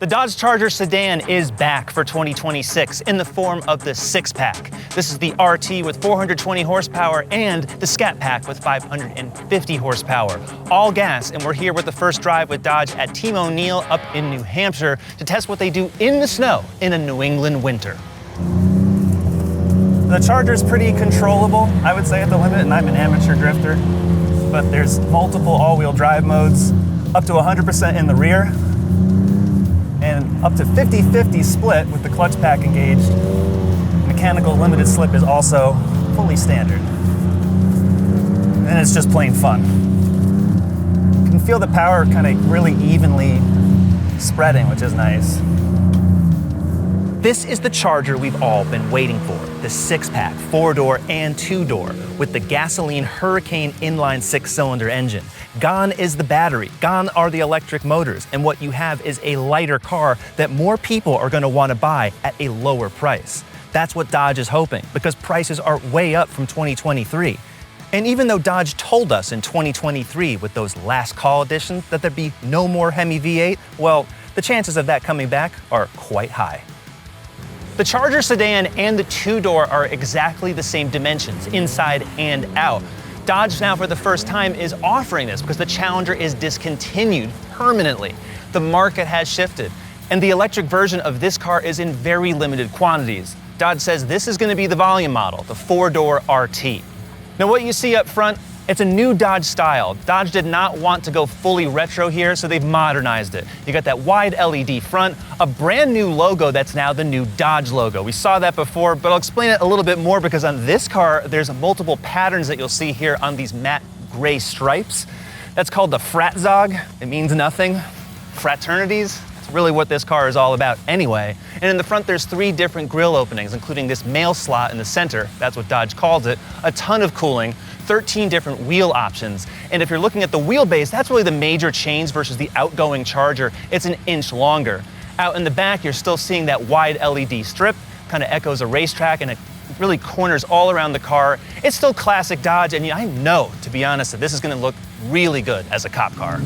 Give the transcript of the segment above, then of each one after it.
The Dodge Charger sedan is back for 2026 in the form of the Sixpack. This is the RT with 420 horsepower and the Scat Pack with 550 horsepower. All gas, and we're here with the first drive with Dodge at Team O'Neill up in New Hampshire to test what they do in the snow in a New England winter. The Charger's pretty controllable, I would say, at the limit, and I'm an amateur drifter. But there's multiple all-wheel drive modes, up to 100% in the rear, and up to 50-50 split with the clutch pack engaged. Mechanical limited slip is also fully standard. And it's just plain fun. You can feel the power kind of really evenly spreading, which is nice. This is the Charger we've all been waiting for. The Sixpack, 4-door and 2-door, with the gasoline Hurricane inline-6 cylinder engine. Gone is the battery, gone are the electric motors, and what you have is a lighter car that more people are going to want to buy at a lower price. That's what Dodge is hoping, because prices are way up from 2023. And even though Dodge told us in 2023 with those last call editions that there'd be no more Hemi V8, well, the chances of that coming back are quite high. The Charger sedan and the 2-door are exactly the same dimensions, inside and out. Dodge now for the first time is offering this because the Challenger is discontinued permanently. The market has shifted, and the electric version of this car is in very limited quantities. Dodge says this is going to be the volume model, the 4-door RT. Now what you see up front, it's a new Dodge style. Dodge did not want to go fully retro here, so they've modernized it. You got that wide LED front, a brand new logo that's now the new Dodge logo. We saw that before, but I'll explain it a little bit more because on this car, there's multiple patterns that you'll see here on these matte gray stripes. That's called the Fratzog. It means nothing. Fraternities. That's really what this car is all about anyway. And in the front, there's 3 different grille openings, including this mail slot in the center. That's what Dodge calls it. A ton of cooling. 13 different wheel options. And if you're looking at the wheelbase, that's really the major change versus the outgoing Charger. It's an inch longer. Out in the back, you're still seeing that wide LED strip, kind of echoes a racetrack, and it really corners all around the car. It's still classic Dodge, and I know, to be honest, that this is going to look really good as a cop car.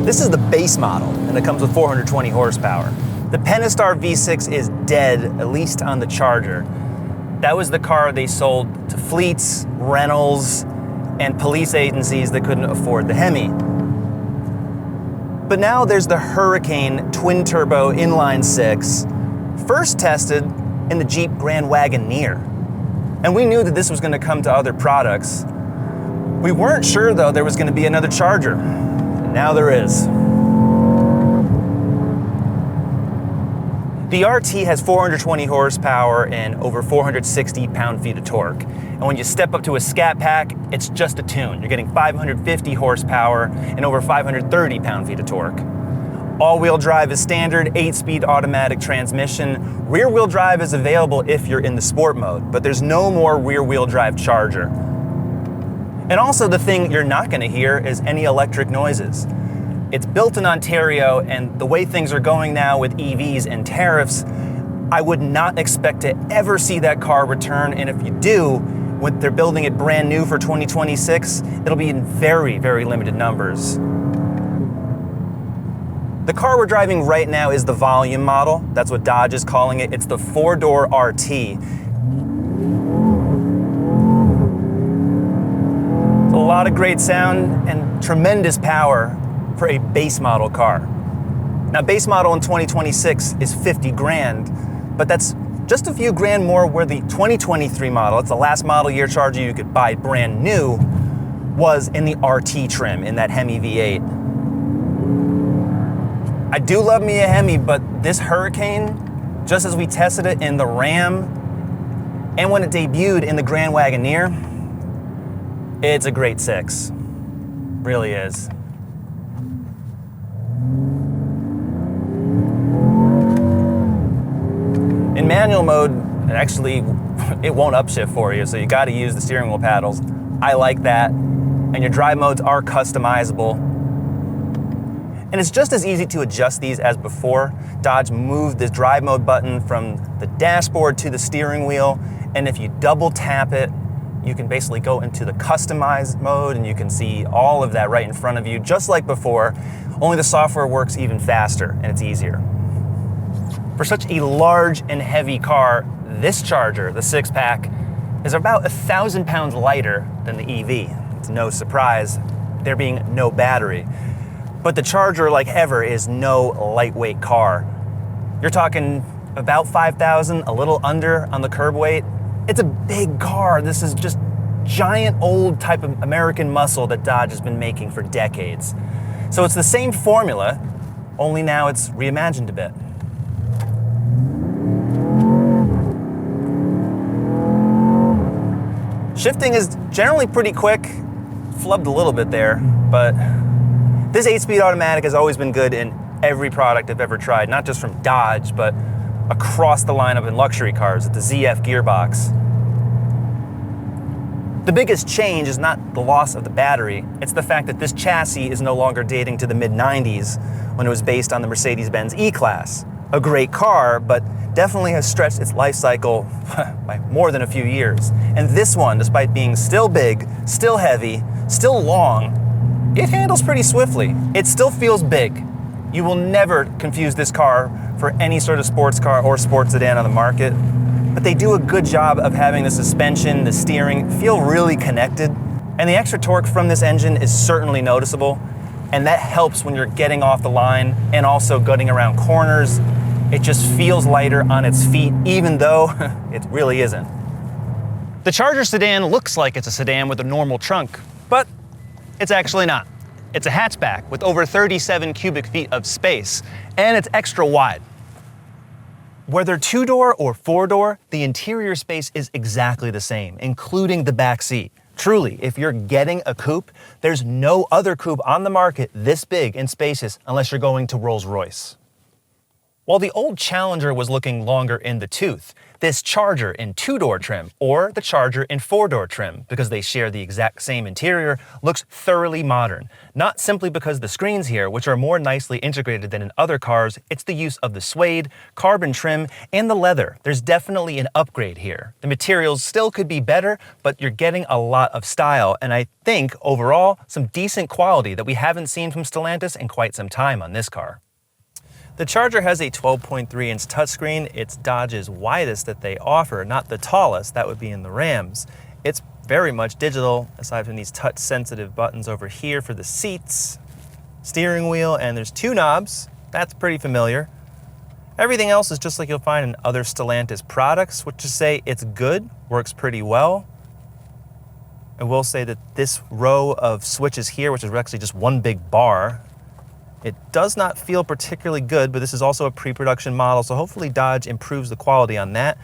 This is the base model, and it comes with 420 horsepower. The Pentastar V6 is dead, at least on the Charger. That was the car they sold to fleets, rentals, and police agencies that couldn't afford the Hemi. But now there's the Hurricane twin-turbo inline-6, first tested in the Jeep Grand Wagoneer. And we knew that this was going to come to other products. We weren't sure, though, there was going to be another Charger. And now there is. The RT has 420 horsepower and over 460 pound-feet of torque. And when you step up to a Scat Pack, it's just a tune. You're getting 550 horsepower and over 530 pound-feet of torque. All-wheel drive is standard, 8-speed automatic transmission. Rear-wheel drive is available if you're in the sport mode, but there's no more rear-wheel drive Charger. And also the thing you're not going to hear is any electric noises. It's built in Ontario, and the way things are going now with EVs and tariffs, I would not expect to ever see that car return, and if you do, when they're building it brand new for 2026, it'll be in very, very limited numbers. The car we're driving right now is the volume model. That's what Dodge is calling it. It's the 4-door RT. It's a lot of great sound and tremendous power for a base model car. Now, base model in 2026 is 50 grand, but that's just a few grand more where the 2023 model, it's the last model year Charger you could buy brand new, was in the RT trim, in that Hemi V8. I do love me a Hemi, but this Hurricane, just as we tested it in the Ram, and when it debuted in the Grand Wagoneer, it's a great 6. Really is. In manual mode, actually, it won't upshift for you, so you got to use the steering wheel paddles. I like that, and your drive modes are customizable. And it's just as easy to adjust these as before. Dodge moved this drive mode button from the dashboard to the steering wheel, and if you double tap it, you can basically go into the customized mode and you can see all of that right in front of you, just like before, only the software works even faster and it's easier. For such a large and heavy car, this Charger, the Sixpack, is about 1,000 pounds lighter than the EV. It's no surprise, there being no battery. But the Charger, like ever, is no lightweight car. You're talking about 5,000, a little under on the curb weight. It's a big car. This is just giant old type of American muscle that Dodge has been making for decades. So it's the same formula, only now it's reimagined a bit. Shifting is generally pretty quick, flubbed a little bit there, but this 8-speed automatic has always been good in every product I've ever tried, not just from Dodge, but across the lineup in luxury cars with the ZF gearbox. The biggest change is not the loss of the battery, it's the fact that this chassis is no longer dating to the mid-90s when it was based on the Mercedes-Benz E-Class. A great car, but definitely has stretched its life cycle by more than a few years. And this one, despite being still big, still heavy, still long, it handles pretty swiftly. It still feels big. You will never confuse this car for any sort of sports car or sports sedan on the market, but they do a good job of having the suspension, the steering feel really connected. And the extra torque from this engine is certainly noticeable, and that helps when you're getting off the line and also gutting around corners. It just feels lighter on its feet, even though it really isn't. The Charger sedan looks like it's a sedan with a normal trunk, but it's actually not. It's a hatchback with over 37 cubic feet of space, and it's extra wide. Whether 2-door or 4-door, the interior space is exactly the same, including the back seat. Truly, if you're getting a coupe, there's no other coupe on the market this big and spacious unless you're going to Rolls-Royce. While the old Challenger was looking longer in the tooth, this Charger in 2-door trim or the Charger in 4-door trim, because they share the exact same interior, looks thoroughly modern. Not simply because the screens here, which are more nicely integrated than in other cars, it's the use of the suede, carbon trim, and the leather. There's definitely an upgrade here. The materials still could be better, but you're getting a lot of style, and I think overall, some decent quality that we haven't seen from Stellantis in quite some time on this car. The Charger has a 12.3-inch touchscreen. It's Dodge's widest that they offer, not the tallest. That would be in the Rams. It's very much digital, aside from these touch-sensitive buttons over here for the seats, steering wheel, and there's 2 knobs. That's pretty familiar. Everything else is just like you'll find in other Stellantis products, which is to say it's good, works pretty well. I will say that this row of switches here, which is actually just one big bar, it does not feel particularly good, but this is also a pre-production model, so hopefully Dodge improves the quality on that.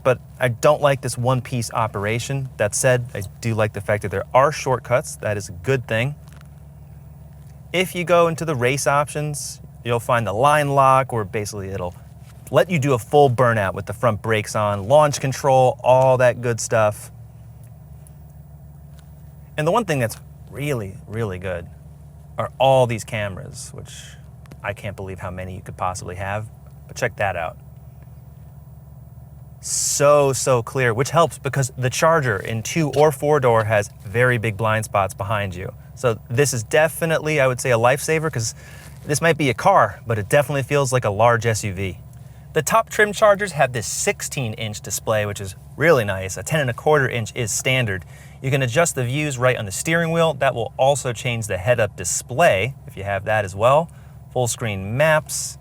But I don't like this one-piece operation. That said, I do like the fact that there are shortcuts. That is a good thing. If you go into the race options, you'll find the line lock, where basically it'll let you do a full burnout with the front brakes on, launch control, all that good stuff. And the one thing that's really, really good are all these cameras, which I can't believe how many you could possibly have, but check that out. So clear, which helps because the Charger in 2 or 4-door has very big blind spots behind you. So this is definitely, I would say, a lifesaver, because this might be a car, but it definitely feels like a large SUV. The top trim Chargers have this 16-inch display, which is really nice. A 10.25-inch is standard. You can adjust the views right on the steering wheel. That will also change the head-up display, if you have that as well. Full screen maps.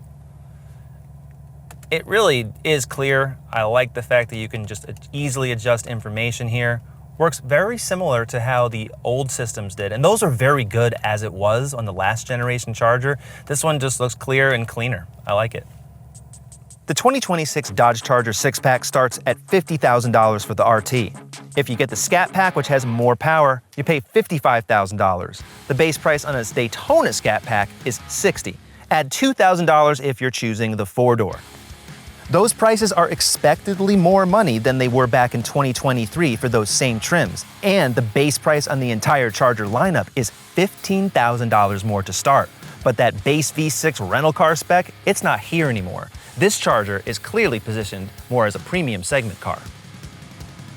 It really is clear. I like the fact that you can just easily adjust information here. Works very similar to how the old systems did, and those are very good as it was on the last generation Charger. This one just looks clear and cleaner. I like it. The 2026 Dodge Charger 6-pack starts at $50,000 for the RT. If you get the Scat Pack, which has more power, you pay $55,000. The base price on a Daytona Scat Pack is $60,000. Add $2,000 if you're choosing the 4-door. Those prices are expectedly more money than they were back in 2023 for those same trims, and the base price on the entire Charger lineup is $15,000 more to start. But that base V6 rental car spec, it's not here anymore. This Charger is clearly positioned more as a premium segment car.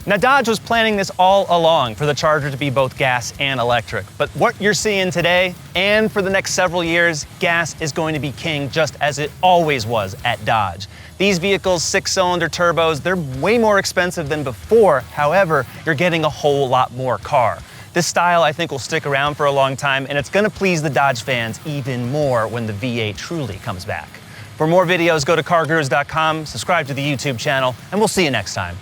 Now, Dodge was planning this all along for the Charger to be both gas and electric, but what you're seeing today and for the next several years, gas is going to be king just as it always was at Dodge. These vehicles, 6-cylinder turbos, they're way more expensive than before. However, you're getting a whole lot more car. This style, I think, will stick around for a long time, and it's gonna please the Dodge fans even more when the V8 truly comes back. For more videos, go to CarGurus.com, subscribe to the YouTube channel, and we'll see you next time.